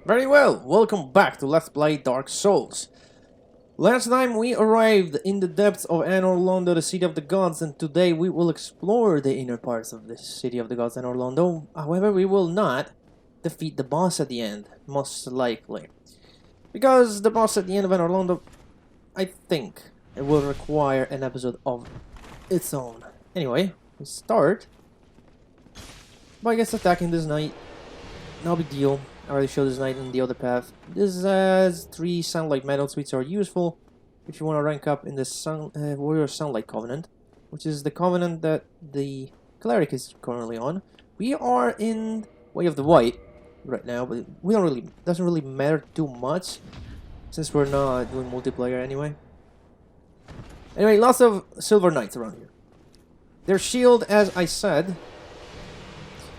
Very well, welcome back to Let's Play Dark Souls. Last time we arrived in the depths of Anor Londo, the City of the Gods, and today we will explore the inner parts of the City of the Gods, Anor Londo. However, we will not defeat the boss at the end, most likely. Because the boss at the end of Anor Londo, I think, it will require an episode of its own. Anyway, we start by just attacking this knight. No big deal. I already showed this knight in the other path. This has 3 Sunlight medals, which are useful if you want to rank up in the Warrior Sunlight Covenant, which is the covenant that the Cleric is currently on. We are in Way of the White right now, but we don't really doesn't really matter too much since we're not doing multiplayer anyway. Anyway, lots of silver knights around here. Their shield, as I said,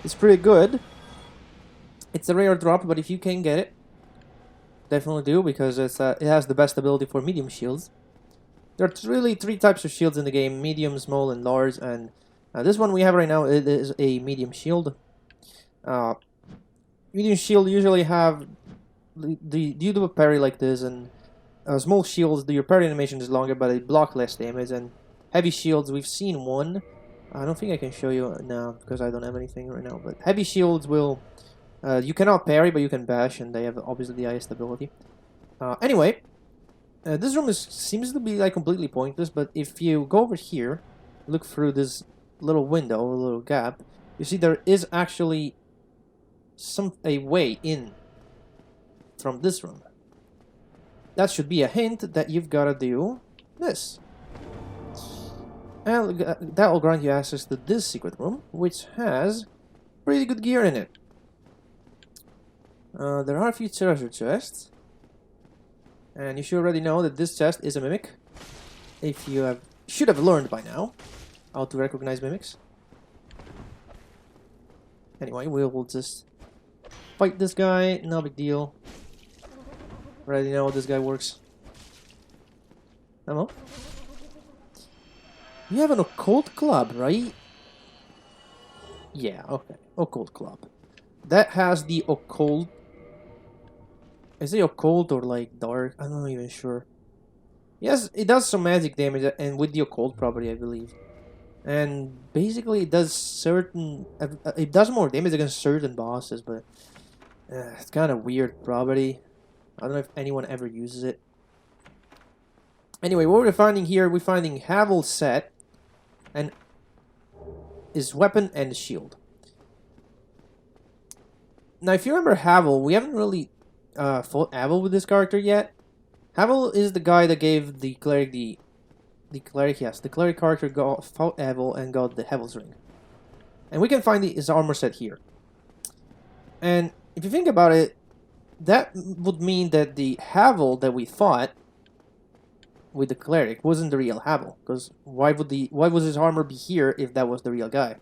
is pretty good. It's a rare drop, but if you can get it, definitely do, because it has the best ability for medium shields. There are really 3 types of shields in the game: medium, small, and large. And this one we have right now, it is a medium shield. Medium shield usually have you do a parry like this, and small shields, your parry animation is longer, but they block less damage. And heavy shields, we've seen one. I don't think I can show you now because I don't have anything right now. But heavy shields will. You cannot parry, but you can bash, and they have obviously the highest ability. Anyway, this room seems to be like completely pointless, but if you go over here, look through this little window, a little gap, you see there is actually a way in from this room. That should be a hint that you've got to do this. And that will grant you access to this secret room, which has pretty good gear in it. There are a few treasure chests, and you should already know that this chest is a mimic. If you should have learned by now how to recognize mimics. Anyway, we will just fight this guy, no big deal. Already know how this guy works. Hello? You have an occult club, right? Yeah, okay. Occult club. That has the occult. Is it occult or like dark? I'm not even sure. Yes, it does some magic damage, and with the occult property, I believe. And basically, it does it does more damage against certain bosses, but it's kind of weird property. I don't know if anyone ever uses it. Anyway, what we're finding here, we're finding Havel's set, and his weapon and shield. Now, if you remember Havel, we haven't really fought Havel with this character yet. Havel is the guy that gave the cleric the cleric character fought Havel and got the Havel's ring. And we can find his armor set here. And if you think about it, that would mean that the Havel that we fought with the cleric wasn't the real Havel, because why would his armor be here if that was the real guy?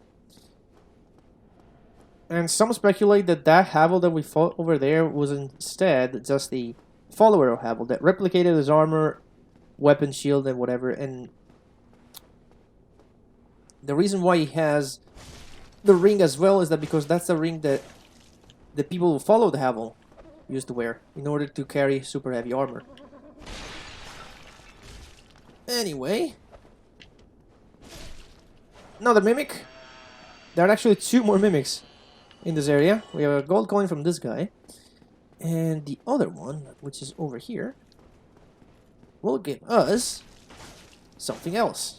And some speculate that Havel that we fought over there was instead just the follower of Havel that replicated his armor, weapon, shield, and whatever. And the reason why he has the ring as well is that because that's the ring that the people who followed Havel used to wear in order to carry super heavy armor. Anyway, another mimic. There are actually 2 more mimics in this area. We have a gold coin from this guy, and the other one, which is over here, will give us something else.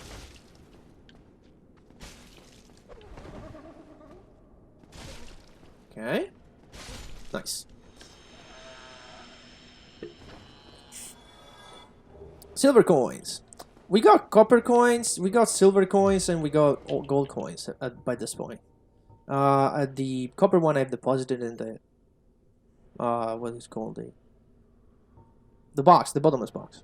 Okay, nice. Silver coins. We got copper coins, we got silver coins, and we got gold coins by this point. The copper one I've deposited in the what is it called, the box, the bottomless box.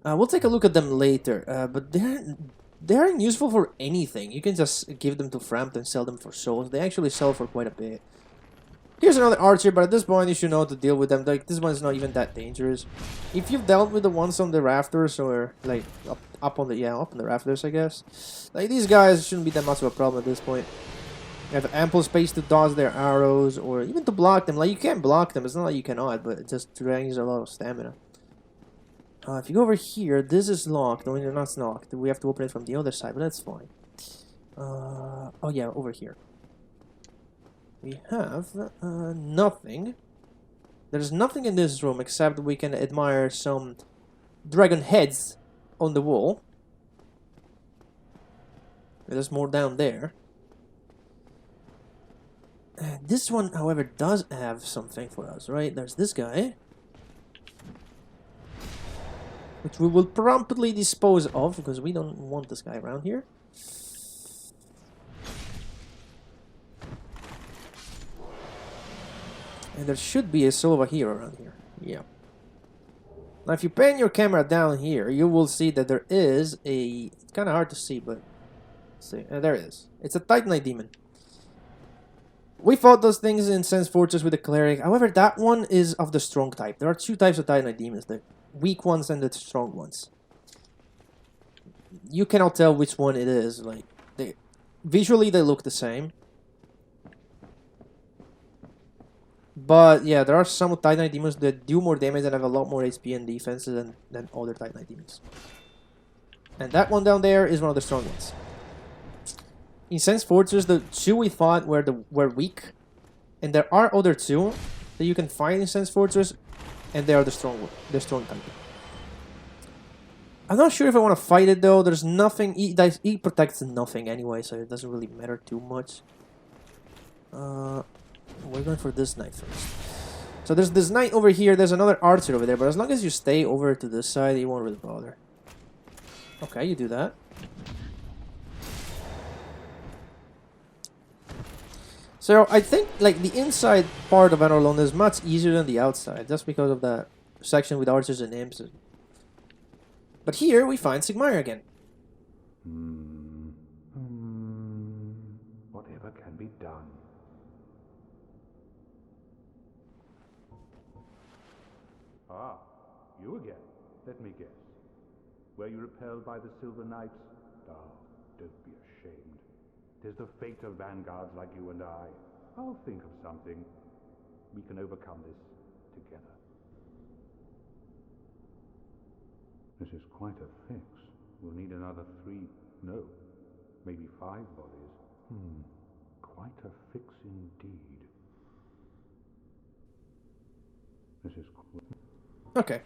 We'll take a look at them later, but they aren't useful for anything. You can just give them to Frampt and sell them for souls. They actually sell for quite a bit. Here's another archer, but at this point you should know how to deal with them. Like, this one's not even that dangerous. If you've dealt with the ones on the rafters, or like up on the rafters, I guess. Like, these guys shouldn't be that much of a problem at this point. You have ample space to dodge their arrows, or even to block them. Like, you can block them, it's not like you cannot, but it just drains a lot of stamina. If you go over here, this is locked. No, it's not locked. We have to open it from the other side, but that's fine. Oh yeah, over here. We have nothing. There's nothing in this room except we can admire some dragon heads on the wall. There's more down there. This one, however, does have something for us, right? There's this guy, which we will promptly dispose of because we don't want this guy around here. And there should be a silver here around here. Yeah. Now, if you pan your camera down here, you will see that there is a... It's kind of hard to see, but... See, there it is. It's a Titanite demon. We fought those things in Sense Fortress with the Cleric. However, that one is of the strong type. There are two types of Titanite demons. The weak ones and the strong ones. You cannot tell which one it is. Like, visually, they look the same. But yeah, there are some Titanite demons that do more damage and have a lot more HP and defenses than other Titanite demons. And that one down there is one of the strong ones. In Sense Fortress, the two we fought were weak, and there are other two that you can find in Sense Fortress, and they are the strong type. I'm not sure if I want to fight it though. There's nothing. He protects nothing anyway, so it doesn't really matter too much. We're going for this knight first. So there's this knight over here. There's another archer over there, but as long as you stay over to this side, you won't really bother. Okay, you do that. So I think like the inside part of Anor Londo is much easier than the outside, just because of that section with archers and imps. But here we find Sigmar again. Whatever can be done. Ah, you again. Let me guess. Were you repelled by the Silver Knights? Oh, don't be ashamed. 'Tis the fate of vanguards like you and I. I'll think of something. We can overcome this together. This is quite a fix. We'll need another 3, no, maybe 5 bodies. Quite a fix indeed. This is... Okay.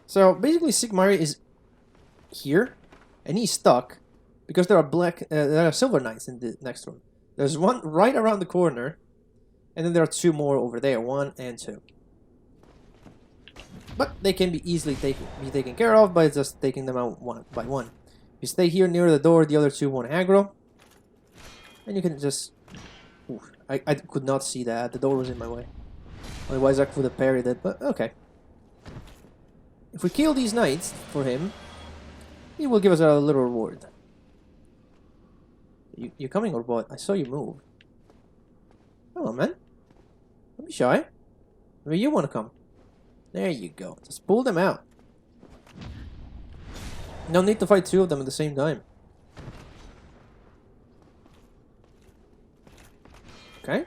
So basically Sigmar is here, and he's stuck. Because there are silver knights in the next room. There's one right around the corner, and then there are 2 more over there, 1 and 2. But they can be easily be taken care of by just taking them out one by one. If you stay here near the door, the other 2 won't aggro, and you can just... Ooh, I could not see that. The door was in my way. Otherwise I could have parried it, but okay. If we kill these knights for him, he will give us a little reward. You coming or what? I saw you move. Come on, man. Don't be shy. Maybe you want to come. There you go. Just pull them out. No need to fight 2 of them at the same time. Okay.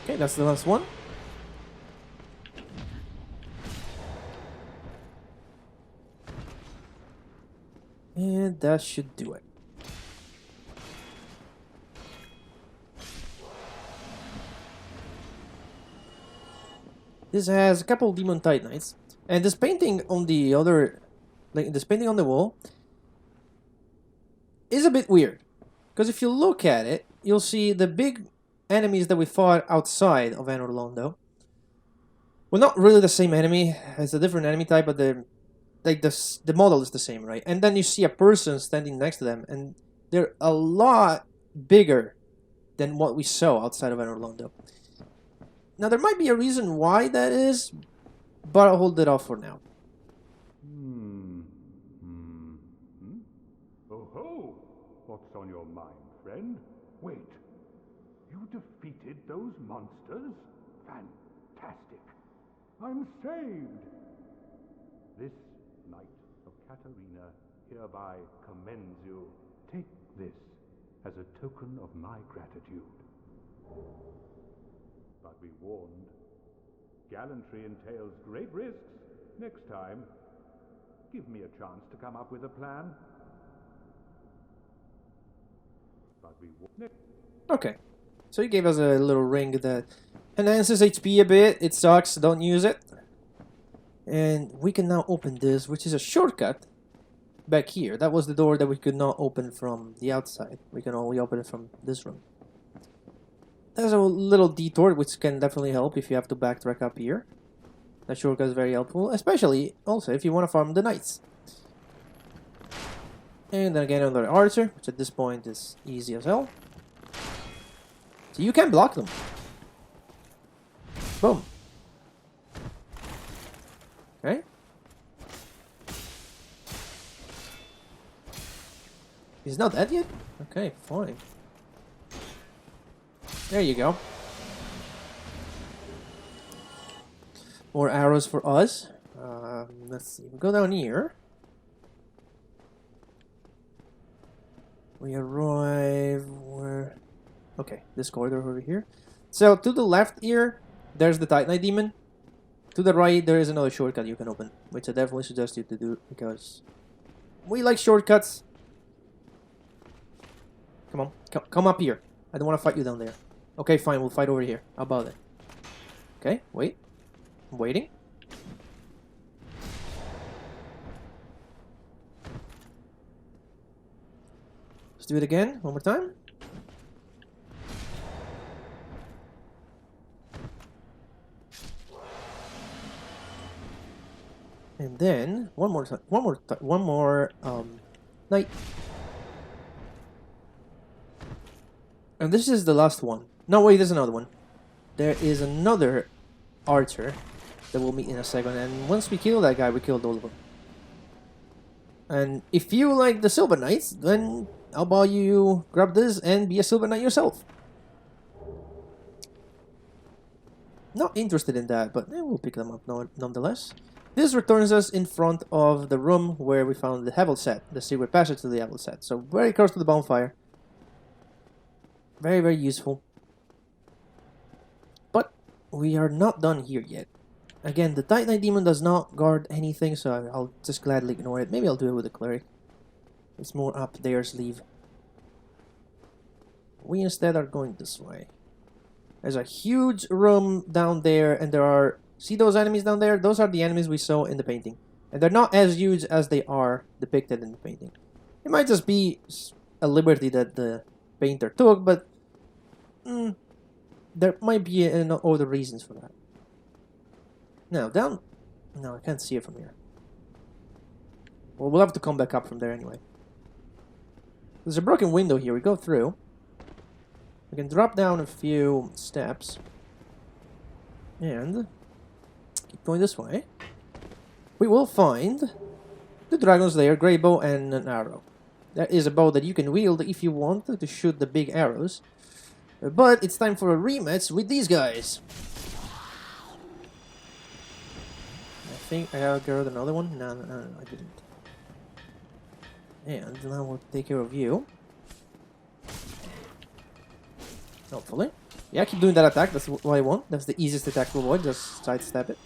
Okay, that's the last one. And that should do it. This has a couple Demon Titanites. And this painting on the other... Like, this painting on the wall is a bit weird. Because if you look at it, you'll see the big enemies that we fought outside of Anor Londo. Well, not really the same enemy. It's a different enemy type, but the model is the same, right? And then you see a person standing next to them, and they're a lot bigger than what we saw outside of Anor Londo. Now, there might be a reason why that is, but I'll hold it off for now. Oh ho! What's on your mind, friend? Wait. You defeated those monsters? Fantastic. I'm saved. This Knight of Katerina hereby commends you. Take this as a token of my gratitude. But be warned, gallantry entails great risks. Next time, give me a chance to come up with a plan. But be warned. Okay. So he gave us a little ring that enhances HP a bit. It sucks, don't use it. And we can now open this, which is a shortcut back here. That was the door that we could not open from the outside. We can only open it from this room. There's a little detour, which can definitely help if you have to backtrack up here. That shortcut is very helpful, especially also if you want to farm the knights. And then again another archer, which at this point is easy as hell. So you can block them. Boom. Okay. He's not dead yet? Okay, fine. There you go. More arrows for us. Let's see. We go down here. We arrive where... Okay, this corridor over here. So, to the left here, there's the Titanite Demon. To the right, there is another shortcut you can open, which I definitely suggest you to do, because we like shortcuts. Come on, come up here. I don't want to fight you down there. Okay, fine, we'll fight over here. How about it? Okay, wait. I'm waiting. Let's do it again, one more time. And then one more night. And this is the last one. No, wait, there's another one. There is another archer that we'll meet in a second, and once we kill that guy, we killed all of them. And if you like the Silver Knights, then how about you grab this and be a Silver Knight yourself? Not interested in that, but we'll pick them up nonetheless. This returns us in front of the room where we found the Hevel set, the secret passage to the Hevel set. So very close to the bonfire. Very, very useful. But we are not done here yet. Again, the Titanite Demon does not guard anything, so I'll just gladly ignore it. Maybe I'll do it with the Cleric. It's more up their sleeve. We instead are going this way. There's a huge room down there, and there are... See those enemies down there? Those are the enemies we saw in the painting. And they're not as huge as they are depicted in the painting. It might just be a liberty that the painter took, but there might be other reasons for that. Now, down... No, I can't see it from here. Well, we'll have to come back up from there anyway. There's a broken window here. We go through. We can drop down a few steps. And... keep going this way. We will find the dragon's lair, grey bow, and an arrow. That is a bow that you can wield if you want to shoot the big arrows. But it's time for a rematch with these guys. I think I got another one. No, I didn't. And now we'll take care of you. Hopefully. Yeah, keep doing that attack. That's what I want. That's the easiest attack to avoid. Just sidestep it.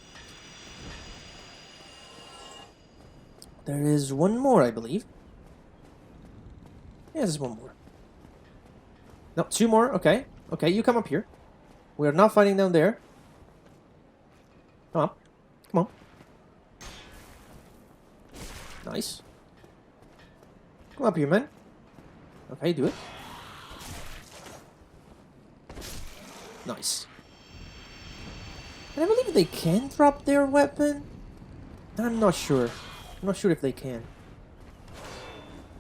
There is one more, I believe. Yeah, there's one more. No, two more. Okay. Okay, you come up here. We are not fighting down there. Come on. Come on. Nice. Come up here, man. Okay, do it. Nice. And I believe they can drop their weapon. I'm not sure. I'm not sure if they can.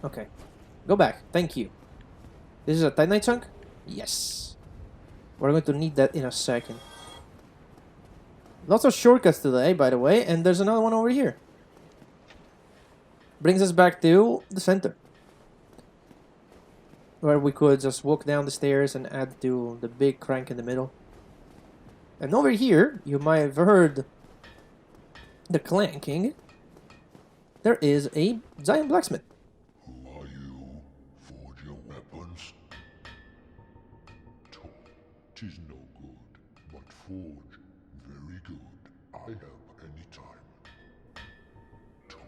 Okay. Go back. Thank you. This is a Titanite chunk? Yes. We're going to need that in a second. Lots of shortcuts today, by the way, and there's another one over here. Brings us back to the center. Where we could just walk down the stairs and add to the big crank in the middle. And over here, you might have heard the clanking. there is a giant blacksmith. Who are you? Forge your weapons? Talk, 'tis no good, but forge, very good. I help any time. Talk.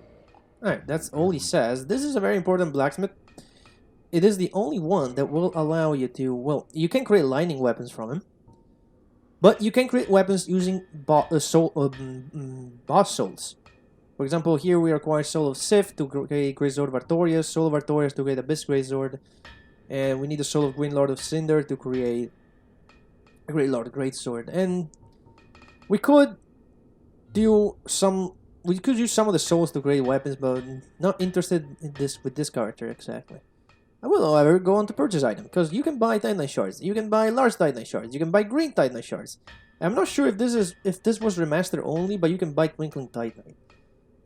Alright, that's all he says. This is a very important blacksmith. It is the only one that will allow you to, well, you can create lightning weapons from him. But you can create weapons using boss souls. For example, here we acquire Soul of Sith to create Great Sword of Artorias, Soul of Artorias to create Abyss Great Sword, and we need the Soul of Green Lord of Cinder to create a Great Lord Great Sword. And we could do some, we could use some of the souls to create weapons, but not interested in this with this character exactly. I will, however, go on to purchase item, because you can buy Titanite shards, you can buy large Titanite shards, you can buy green Titanite shards. I'm not sure if this was remastered only, but you can buy Twinkling Titanite.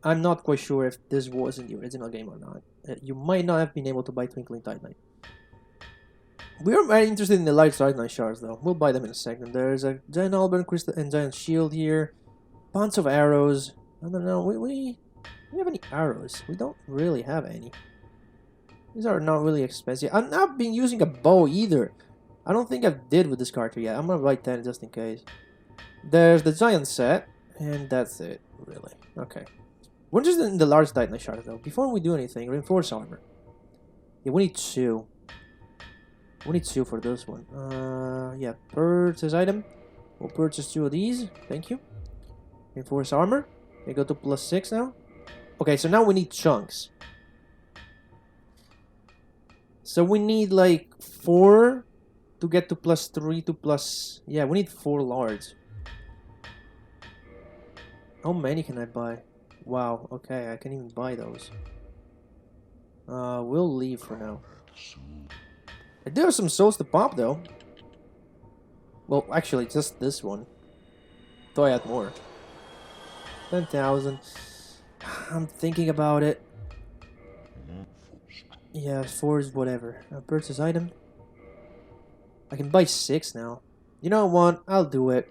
I'm not quite sure if this was in the original game or not. You might not have been able to buy Twinkling Titanite. We are very interested in the large Titanite shards, though. We'll buy them in a second. There's a giant Alban crystal and giant shield here. Bunch of arrows. I don't know. We have any arrows? We don't really have any. These are not really expensive. I've not been using a bow either. I don't think I did with this character yet. I'm gonna buy 10 just in case. There's the giant set, and that's it, really. Okay. We're just in the large Titanite shard though. Before we do anything, reinforce armor. Yeah, we need 2. We need 2 for this one. Yeah, purchase item. We'll purchase 2 of these. Thank you. Reinforce armor. We go to +6 now. Okay, so now we need chunks. So we need like 4 to get to +3 to plus... Yeah, we need 4 large. How many can I buy? Wow, okay, I can even buy those. We'll leave for now. I do have some souls to pop though. Well, actually, just this one. Thought I had more. 10,000. I'm thinking about it. Yeah, 4 is whatever. Purchase item. I can buy 6 now. You know what? I'll do it.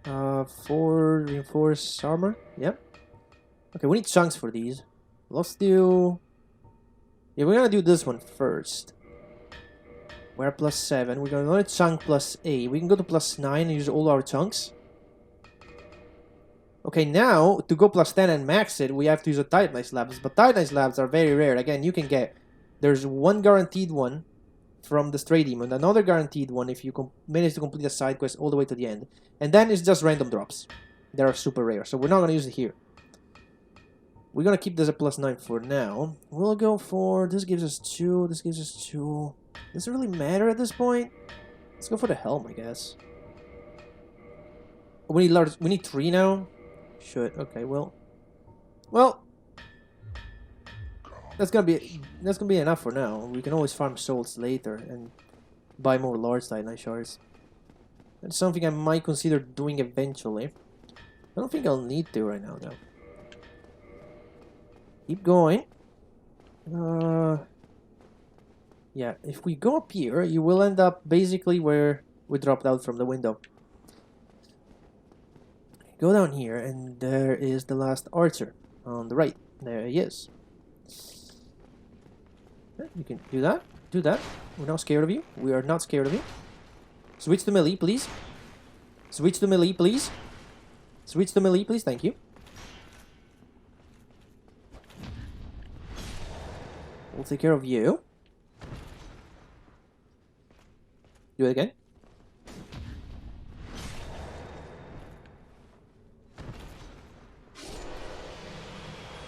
4 reinforced armor. Yep. Okay, we need chunks for these. Let's do... Yeah, we're gonna do this one first. We're at +7. We're gonna go to chunk +8. We can go to +9 and use all our chunks. Okay, now, to go +10 and max it, we have to use a Titanite slabs. But Titanite slabs are very rare. Again, you can get... There's one guaranteed one from the Stray Demon. Another guaranteed one if you manage to complete a side quest all the way to the end. And then it's just random drops. They are super rare. So we're not going to use it here. We're going to keep this at +9 for now. We'll go for... This gives us 2. This gives us 2. Does it really matter at this point? Let's go for the helm, I guess. We need large... We need 3 now. Should. Okay, well, that's gonna be enough for now. We can always farm souls later and buy more large Titanite shards. That's something I might consider doing eventually. I don't think I'll need to right now though. Keep going. Yeah, if we go up here, you will end up basically where we dropped out from the window. Go down here, and there is the last archer on the right. There he is. You can do that. Do that. We're not scared of you. We are not scared of you. Switch to melee, please. Switch to melee, please. Switch to melee, please. Thank you. We'll take care of you. Do it again.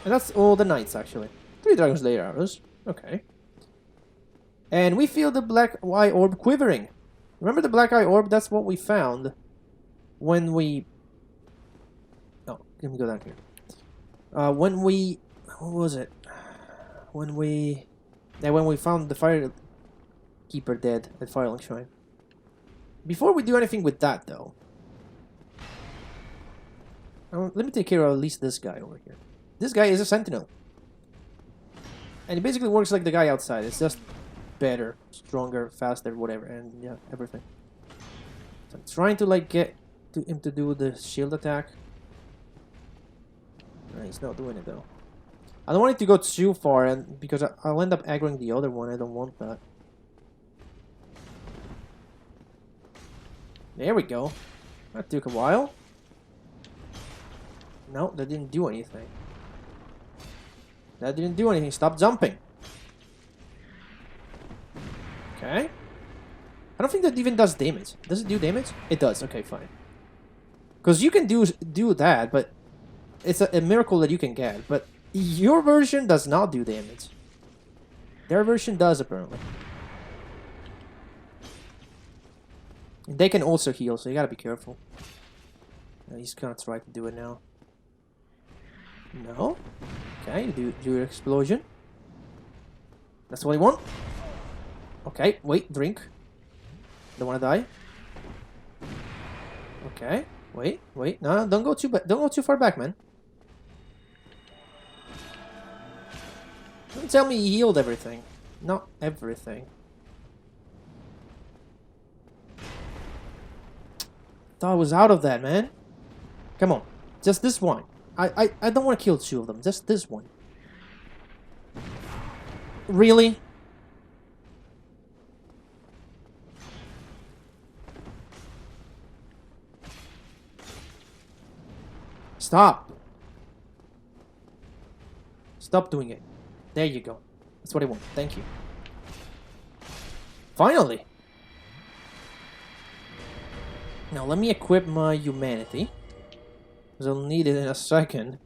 And that's all the knights, actually. 3 Dragon Slayer arrows. Okay. And we feel the black eye orb quivering. Remember the black eye orb? That's what we found when we... Oh, let me go down here. When we... What was it? When we... Yeah, when we found the Fire Keeper dead at Firelink Shrine. Before we do anything with that, though... let me take care of at least this guy over here. This guy is a sentinel. And he basically works like the guy outside. It's just better, stronger, faster, whatever, and yeah, everything. So I'm trying to like get him to do the shield attack. He's not doing it though. I don't want it to go too far, and because I'll end up aggroing the other one. I don't want that. There we go. That took a while. No, that didn't do anything. That didn't do anything. Stop jumping. Okay. I don't think that even does damage. Does it do damage? It does. Okay, fine. Because you can do that, but it's a miracle that you can get. But your version does not do damage. Their version does, apparently. They can also heal, so you gotta be careful. He's gonna try to do it now. No? Okay, do your explosion. That's what I want. Okay, wait, drink. Don't wanna die. Okay, wait. No, don't go too don't go too far back, man. Don't tell me he healed everything. Not everything. Thought I was out of that, man. Come on, just this one. I don't want to kill two of them. Just this one. Really? Stop. Stop doing it. There you go. That's what I want. Thank you. Finally. Now let me equip my humanity. Because I'll need it in a second.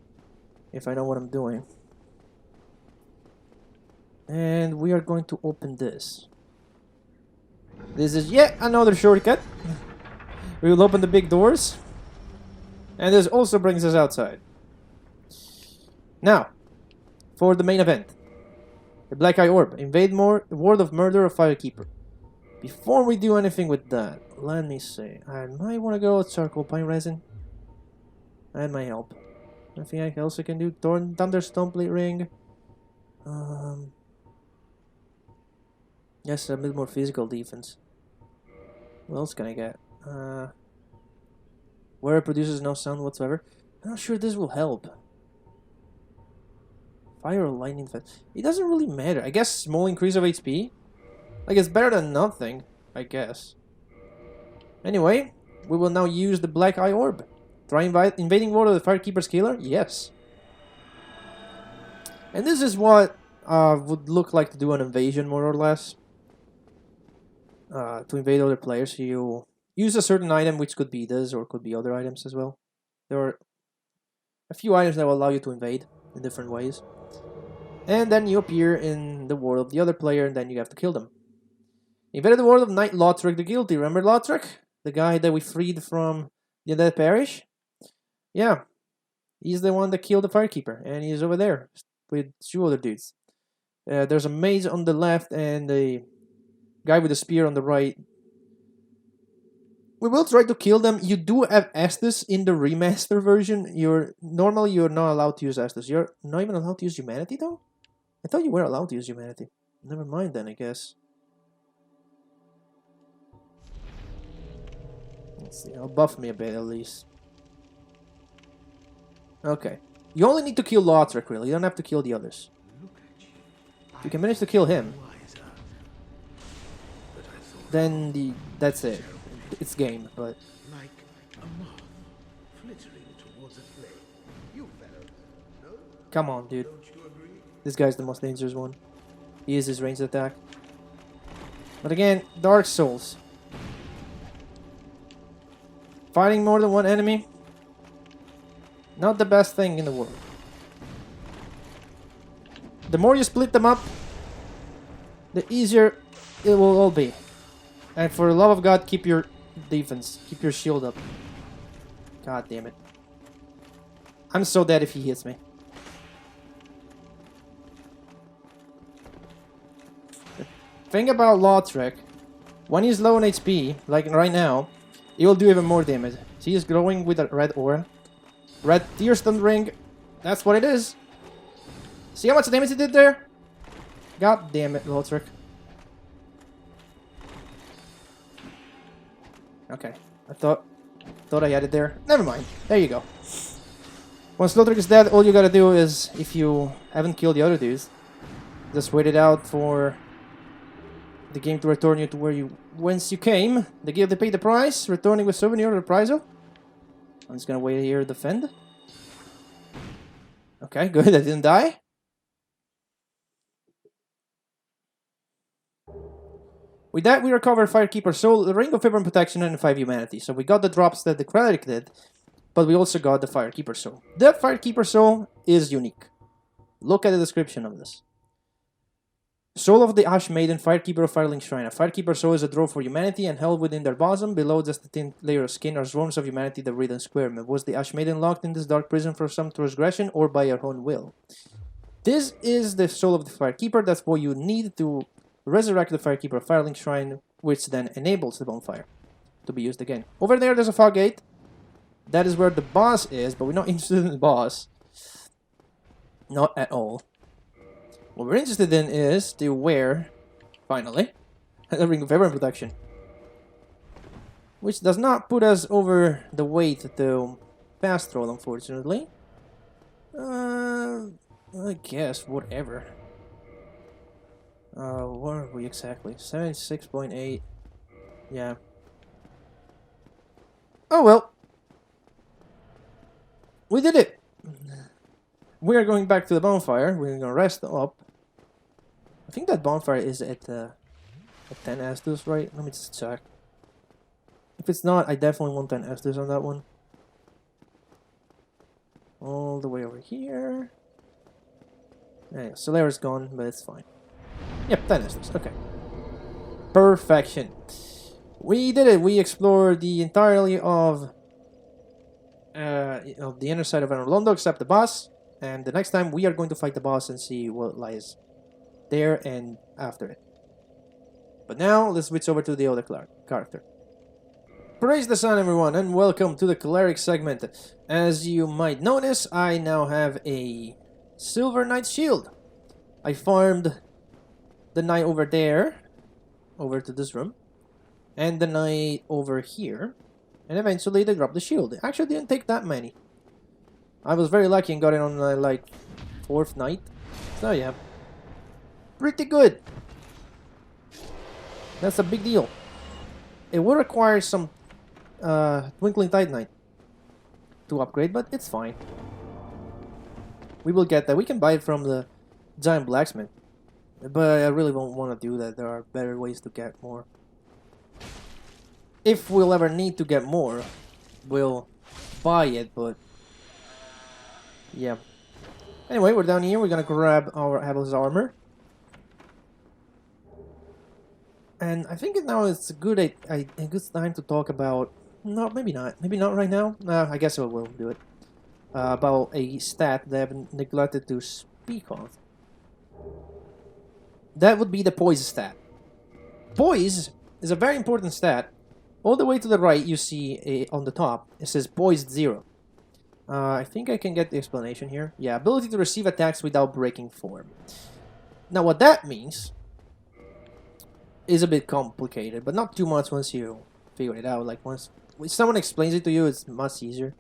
If I know what I'm doing. And we are going to open this. This is yet another shortcut. We will open the big doors. And this also brings us outside. Now, for the main event. The Black Eye Orb. Invade more Ward of Murder of Firekeeper. Before we do anything with that, let me see. I might want to go with charcoal pine resin. And my help. Anything else I can do? Thunderstone plate ring. Yes, a bit more physical defense. What else can I get? Where it produces no sound whatsoever. I'm not sure this will help. Fire or lightning effect. It doesn't really matter. I guess small increase of HP. Like, it's better than nothing, I guess. Anyway, we will now use the Black Eye Orb. Try invading Ward of the Firekeeper's Killer? Yes. And this is what would look like to do an invasion, more or less. To invade other players, you use a certain item, which could be this, or could be other items as well. There are a few items that will allow you to invade in different ways. And then you appear in the world of the other player, and then you have to kill them. Invaded the world of Knight Lordran the Guilty. Remember Lordran? The guy that we freed from the Undead Parish? Yeah. He's the one that killed the Firekeeper, and he's over there with two other dudes. There's a mage on the left and a guy with a spear on the right. We will try to kill them. You do have Estus in the remaster version. Normally you're not allowed to use Estus. You're not even allowed to use humanity though? I thought you were allowed to use humanity. Never mind then, I guess. Let's see, I'll buff me a bit at least. Okay. You only need to kill Lordran, really. You don't have to kill the others. If you can manage to kill him, then that's it. It's game, but... Like a moth flittering towards a flame. You fellows, no? Come on, dude. Don't you agree? This guy's the most dangerous one. He is his ranged attack. But again, Dark Souls. Fighting more than one enemy, not the best thing in the world. The more you split them up, the easier it will all be. And for the love of God, keep your defense. Keep your shield up. God damn it. I'm so dead if he hits me. The thing about Lordran, when he's low on HP, like right now, he will do even more damage. See, he's glowing with a red aura. Red Tearstone ring. That's what it is. See how much damage he did there? God damn it, Lordran. Okay, I thought I had it there. Never mind. There you go. Once Lothric is dead, all you gotta do is, if you haven't killed the other dudes, just wait it out for the game to return you to whence you came. They pay the price, returning with souvenir or reprisal. I'm just gonna wait here, defend. Okay, good, I didn't die. With that, we recovered Firekeeper Soul, the Ring of Favor and Protection, and 5 Humanity. So we got the drops that the Cleric did, but we also got the Firekeeper Soul. The Firekeeper Soul is unique. Look at the description of this. Soul of the Ash Maiden, Firekeeper of Firelink Shrine. A Firekeeper Soul is a draw for humanity and held within their bosom. Below just a thin layer of skin are swarms of humanity that breathe and squirm. Was the Ash Maiden locked in this dark prison for some transgression or by her own will? This is the Soul of the Firekeeper. That's what you need to resurrect the Firekeeper of Firelink Shrine, which then enables the bonfire to be used again. Over there, there's a fog gate. That is where the boss is, but we're not interested in the boss. Not at all. What we're interested in is to wear, finally, a Ring of Favor and Protection. Which does not put us over the weight to fast roll, unfortunately. I guess, whatever. What are we exactly? 76.8. Yeah. Oh well. We did it! We are going back to the bonfire. We're gonna rest up. I think that bonfire is at 10 Estus, right? Let me just check. If it's not, I definitely want 10 Estus on that one. All the way over here. Yeah, Solera's gone, but it's fine. Yep, 10 Estus, okay. Perfection. We did it! We explored the entirety of the inner side of Anor Londo, except the boss. And the next time we are going to fight the boss and see what lies there and after it. But now, let's switch over to the other character. Praise the sun, everyone, and welcome to the Cleric segment. As you might notice, I now have a Silver Knight shield. I farmed the knight over there, over to this room, and the knight over here, and eventually they dropped the shield. It actually didn't take that many. I was very lucky and got it on like 4th night. So yeah, pretty good. That's a big deal. It will require some Twinkling Titanite to upgrade, but it's fine. We will get that. We can buy it from the giant blacksmith, but I really won't want to do that. There are better ways to get more. If we'll ever need to get more, we'll buy it, but yeah. Anyway, we're down here. We're gonna grab our Abel's armor. And I think now it's a good time to talk about... No, maybe not. Maybe not right now. I guess I will do it. About a stat that I've neglected to speak of. That would be the poise stat. Poise is a very important stat. All the way to the right, you see on the top, it says poised 0. I think I can get the explanation here. Yeah, ability to receive attacks without breaking form. Now what that means is a bit complicated, but not too much once you figure it out. Like once someone explains it to you, it's much easier.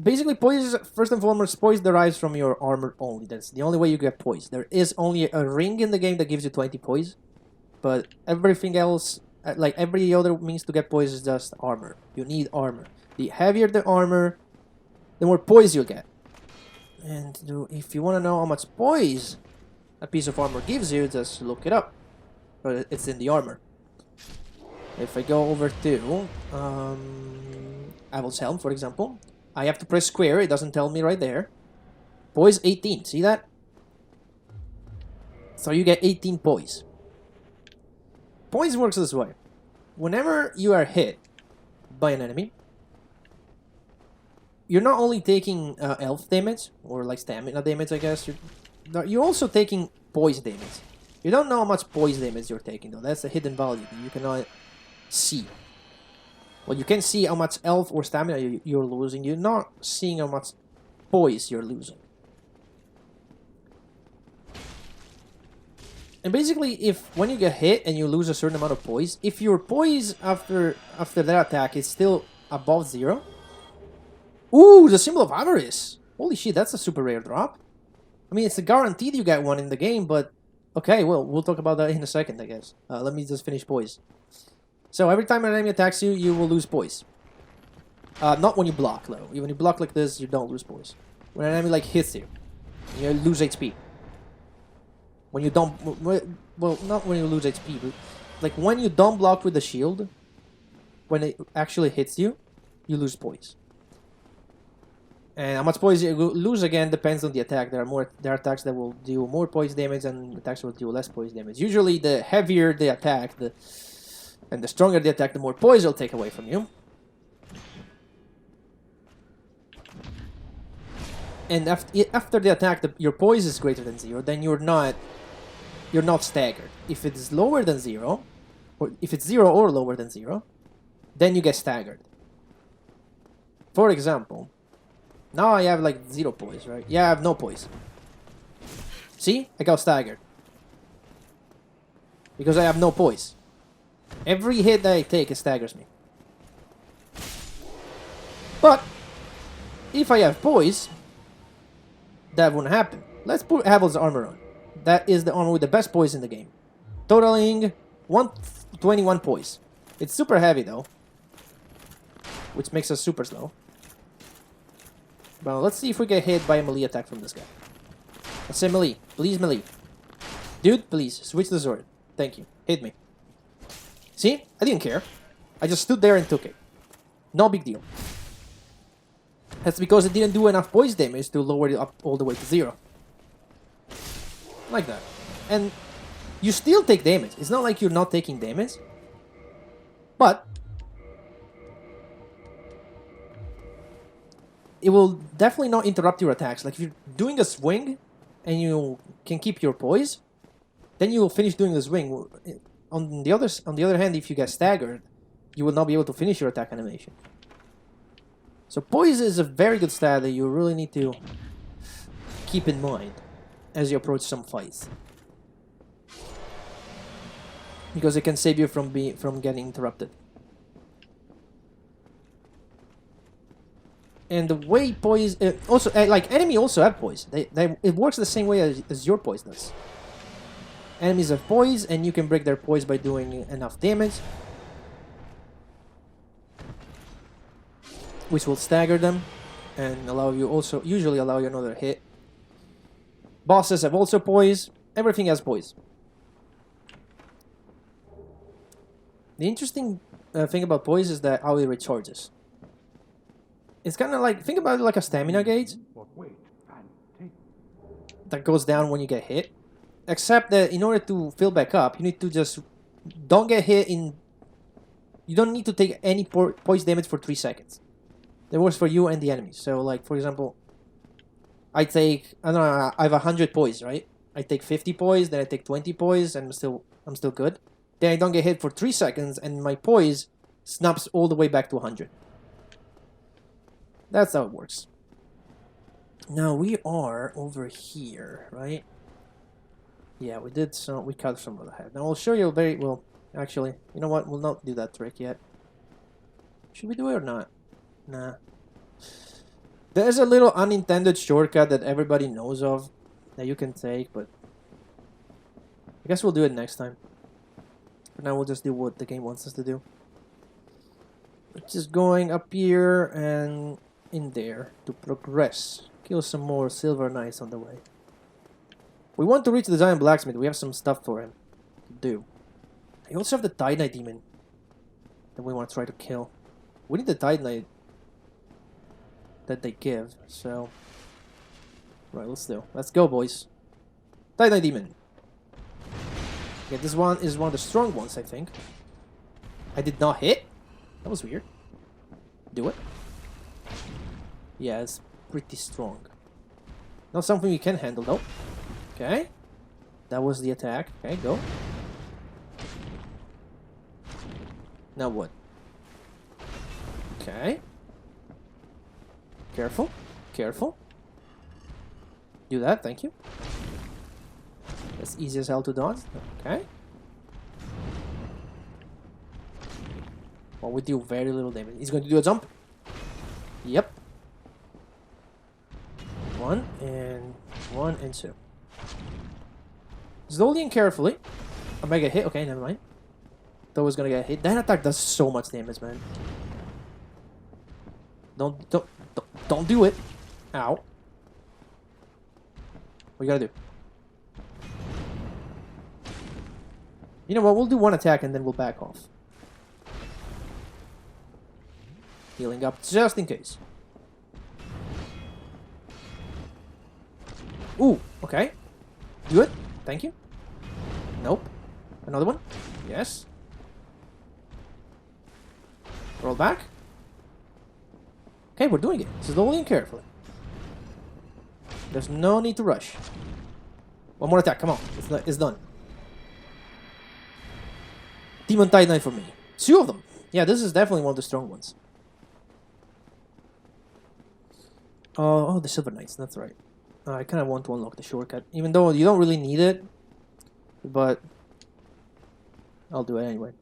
Basically, poise, first and foremost, poise derives from your armor only. That's the only way you get poise. There is only a ring in the game that gives you 20 poise, but everything else, like every other means to get poise, is just armor. You need armor. The heavier the armor, the more poise you'll get. And if you want to know how much poise a piece of armor gives you, just look it up. But it's in the armor. If I go over to Avel's Helm, for example, I have to press square. It doesn't tell me right there. Poise 18. See that? So you get 18 poise. Poise works this way. Whenever you are hit by an enemy, you're not only taking health damage, or like stamina damage, I guess. You're also taking poise damage. You don't know how much poise damage you're taking, though. That's a hidden value that you cannot see. Well, you can see how much health or stamina you're losing. You're not seeing how much poise you're losing. And basically, when you get hit and you lose a certain amount of poise, if your poise after that attack is still above 0, Ooh, the Symbol of Avarice. Holy shit, that's a super rare drop. I mean, it's a guaranteed you get one in the game, but... Okay, well, we'll talk about that in a second, I guess. Let me just finish poise. So, every time an enemy attacks you, you will lose poise. Not when you block, though. When you block like this, you don't lose poise. When an enemy, like, hits you, you lose HP. When you don't... Well, not when you lose HP, but... Like, when you don't block with the shield, when it actually hits you, you lose poise. And how much poise you lose again depends on the attack. There are attacks that will deal more poise damage and attacks that will deal less poise damage. Usually, the heavier the attack, and the stronger the attack, the more poise it'll take away from you. And after the attack, your poise is greater than 0, then you're not staggered. If it's lower than 0, or if it's 0 or lower than 0, then you get staggered. For example, now I have like 0 poise, right? Yeah, I have no poise. See? I got staggered. Because I have no poise. Every hit that I take, it staggers me. But, if I have poise, that wouldn't happen. Let's put Havel's armor on. That is the armor with the best poise in the game. Totaling 121 poise. It's super heavy though. Which makes us super slow. But let's see if we get hit by a melee attack from this guy. Let's say melee. Please melee. Dude, please, switch the sword. Thank you. Hit me. See? I didn't care. I just stood there and took it. No big deal. That's because it didn't do enough poise damage to lower it up all the way to 0. Like that. And you still take damage. It's not like you're not taking damage. But it will definitely not interrupt your attacks. Like if you're doing a swing and you can keep your poise, then you will finish doing the swing. On the other hand, if you get staggered, you will not be able to finish your attack animation. So poise is a very good stat that you really need to keep in mind as you approach some fights, because it can save you from getting interrupted. And the way poise also like enemy also have poise. It works the same way as your poise does. Enemies have poise, and you can break their poise by doing enough damage, which will stagger them and usually allow you another hit. Bosses have also poise. Everything has poise. The interesting thing about poise is that how it recharges. It's kind of like, think about it like a stamina gauge that goes down when you get hit. Except that in order to fill back up, you need to just don't get hit in. You don't need to take any poise damage for 3 seconds. That works for you and the enemies. So, like, for example, I don't know, I have 100 poise, right? I take 50 poise, then I take 20 poise, and I'm still good. Then I don't get hit for 3 seconds, and my poise snaps all the way back to 100. That's how it works. Now we are over here, right? Yeah, we cut some of the head. Now I'll show you actually, you know what? We'll not do that trick yet. Should we do it or not? Nah. There's a little unintended shortcut that everybody knows of that you can take, but I guess we'll do it next time. For now, we'll just do what the game wants us to do. Which is going up here and in there to progress. Kill some more silver knights on the way. We want to reach the giant blacksmith. We have some stuff for him to do. I also have the Tide Knight demon that we want to try to kill. We need the Tide Knight that they give, so... Right, let's go, boys. Tide Knight demon. Yeah, this one is one of the strong ones, I think. I did not hit? That was weird. Do it. Yeah, it's pretty strong. Not something we can handle, though. Okay. That was the attack. Okay, go. Now what? Okay. Careful. Careful. Do that, thank you. That's easy as hell to dodge. Okay. Well, we do very little damage. He's going to do a jump. Yep. 1 and 2. Slowly and carefully. I might get hit. Okay, never mind. Thought I was gonna get hit. That attack does so much damage, man. Don't do it. Ow. What you gotta do? You know what? We'll do one attack and then we'll back off. Healing up just in case. Ooh, okay. Do it. Thank you. Nope. Another one? Yes. Roll back. Okay, we're doing it. Slowly and carefully. There's no need to rush. One more attack, come on. It's done. Demon Titanite for me. 2 of them. Yeah, this is definitely one of the strong ones. Oh, the Silver Knights, that's right. I kind of want to unlock the shortcut, even though you don't really need it. But I'll do it anyway.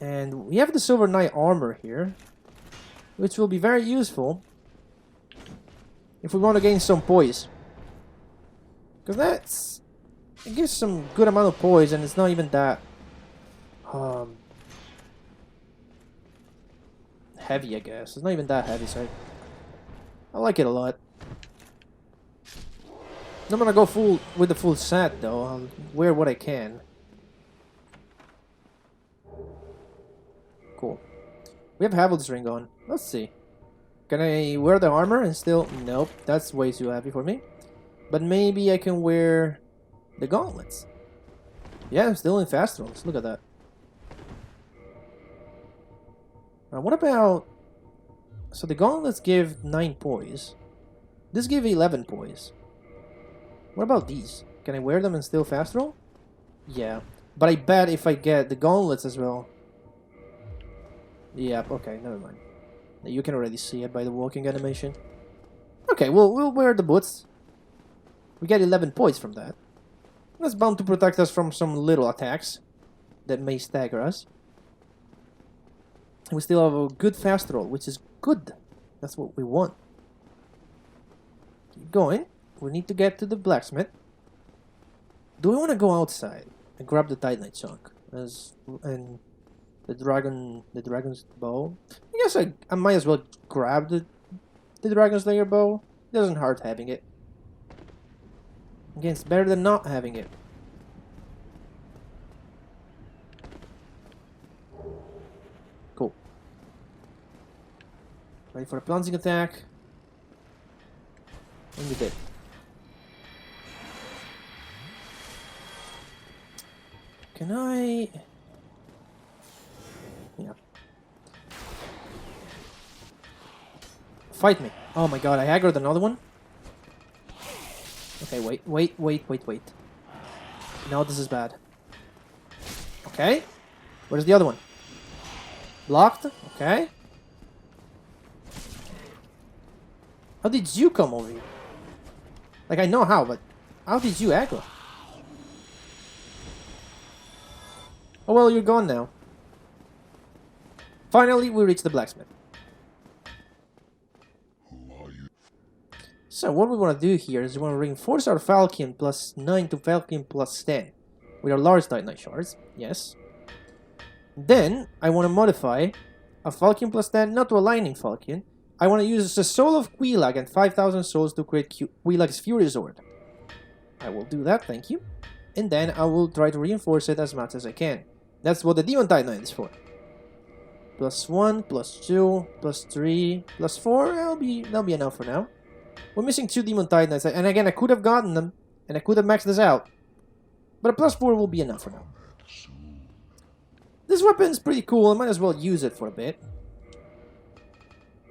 And we have the Silver Knight armor here, which will be very useful if we want to gain some poise. Because it gives some good amount of poise, and it's not even that heavy, I guess. It's not even that heavy, so I like it a lot. I'm gonna go full with the full set though. I'll wear what I can. Cool. We have Havel's ring on. Let's see. Can I wear the armor and still... Nope, that's way too heavy for me. But maybe I can wear the gauntlets. Yeah, I'm still in fast rolls. Look at that. What about... So the gauntlets give 9 poise. This give 11 poise. What about these? Can I wear them and still fast roll? Yeah. But I bet if I get the gauntlets as well... Yep, okay, never mind. You can already see it by the walking animation. Okay, we'll wear the boots. We get 11 points from that. That's bound to protect us from some little attacks that may stagger us. And we still have a good fast roll, which is good. That's what we want. Keep going. We need to get to the blacksmith. Do we want to go outside and grab the Titanite chunk? And the dragon's bow? I guess I might as well grab the dragon's layer bow. It doesn't hurt having it. Again, it's better than not having it. Cool. Ready for a plunging attack. And we did. Can I... Yeah. Fight me. Oh my god, I aggroed another one? Okay, wait. No, this is bad. Okay. Where's the other one? Blocked? Okay. How did you come over here? Like, I know how, but how did you aggro? Oh well, you're gone now. Finally, we reach the blacksmith. So what we want to do here is we want to reinforce our falcon plus 9 to falcon plus 10 with our large titanite shards. Yes. Then I want to modify a falcon plus 10 not to a lightning falcon. I want to use the soul of Quelaag and 5,000 souls to create Quelaag's Fury Sword. I will do that, thank you. And then I will try to reinforce it as much as I can. That's what the Demon Titanite is for. Plus 1, plus 2, plus 3, plus 4. That'll be enough for now. We're missing 2 Demon Titanites, and again, I could have gotten them, and I could have maxed this out. But a plus 4 will be enough for now. This weapon's pretty cool, I might as well use it for a bit.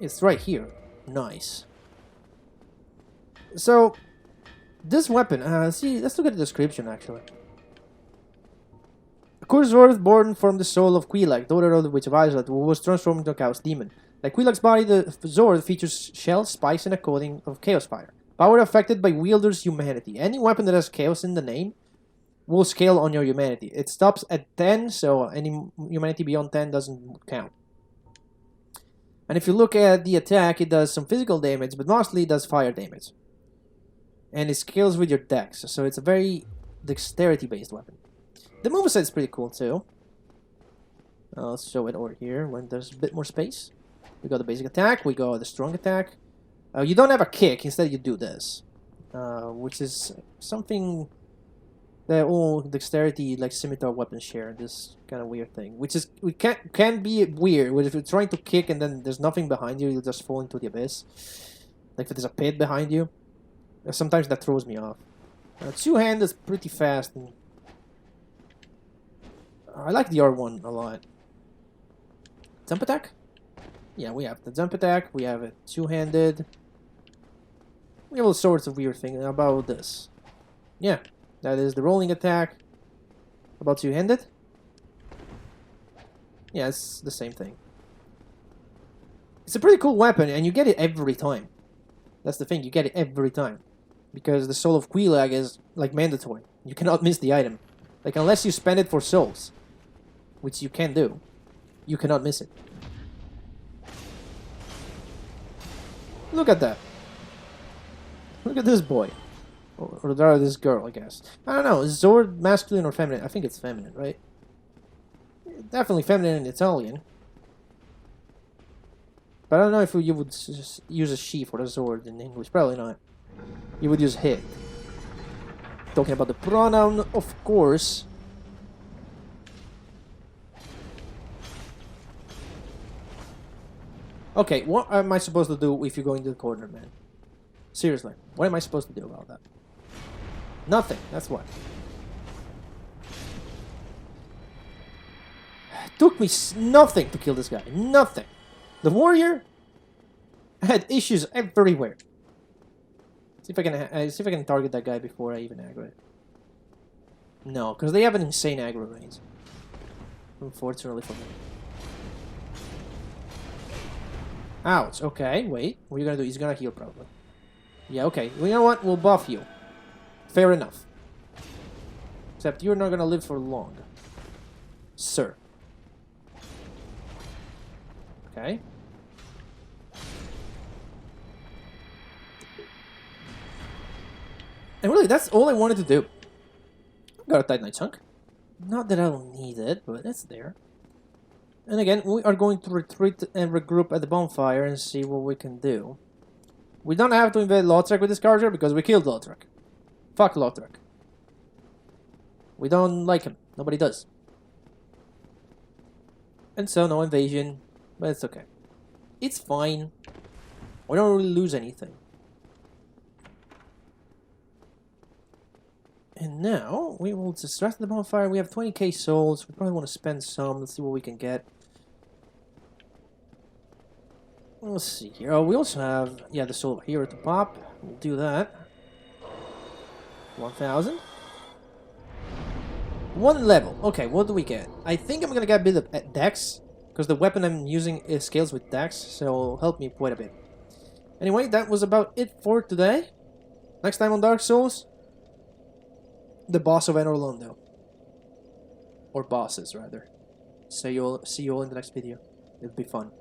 It's right here. Nice. So, this weapon, let's look at the description actually. A cursed sword born from the soul of Quelaag, daughter of the Witch of Iceland, who was transformed into a chaos demon. Like Quelaag's body, the sword features shells, spikes, and a coating of chaos fire. Power affected by wielder's humanity. Any weapon that has chaos in the name will scale on your humanity. It stops at 10, so any humanity beyond 10 doesn't count. And if you look at the attack, it does some physical damage, but mostly it does fire damage. And it scales with your dex, so it's a very dexterity-based weapon. The moveset is pretty cool too. Let's show it over here when there's a bit more space. We got the basic attack, we got the strong attack. You don't have a kick, instead you do this. Which is something that all dexterity, like scimitar weapons share, this kind of weird thing. Which is, can be weird, where if you're trying to kick and then there's nothing behind you, you'll just fall into the abyss. Like if there's a pit behind you. Sometimes that throws me off. Two-hand is pretty fast. And I like the R1 a lot. Jump attack? Yeah, we have the jump attack. We have it two-handed. We have all sorts of weird things. How about this? Yeah, that is the rolling attack. About two-handed? Yeah, it's the same thing. It's a pretty cool weapon, and you get it every time. That's the thing, you get it every time. Because the Soul of Quilag is, like, mandatory. You cannot miss the item. Like, unless you spend it for souls, which you can do, you cannot miss it. Look at that. Look at this boy. Or rather, this girl, I guess. I don't know, is Zord masculine or feminine? I think it's feminine, right? Definitely feminine in Italian. But I don't know if you would use a she for a Zord in English. Probably not. You would use he. Talking about the pronoun, of course. Okay, what am I supposed to do if you go into the corner, man? Seriously, what am I supposed to do about that? Nothing, that's what. It took me nothing to kill this guy. Nothing. The warrior had issues everywhere. See if I can target that guy before I even aggro it. No, because they have an insane aggro range. Unfortunately for me. Ouch. Okay, wait. What are you gonna do? He's gonna heal probably. Yeah. Okay. Well, you know what? We'll buff you. Fair enough. Except you're not gonna live for long, sir. Okay. And really, that's all I wanted to do. Got a Titanite chunk. Not that I'll need it, but it's there. And again, we are going to retreat and regroup at the bonfire and see what we can do. We don't have to invade Lothrak with this character because we killed Lothrak. Fuck Lothrak. We don't like him. Nobody does. And so, no invasion. But it's okay. It's fine. We don't really lose anything. And now, we will just rest the bonfire. We have 20k souls. We probably want to spend some. Let's see what we can get. Let's see here. Oh, we also have, yeah, the soul of hero to pop. We'll do that. 1000. One level. Okay, what do we get? I think I'm gonna get a bit of dex, because the weapon I'm using scales with dex, so it'll help me quite a bit. Anyway, that was about it for today. Next time on Dark Souls, the boss of Anor Londo. Or bosses, rather. So you'll see you all in the next video. It'll be fun.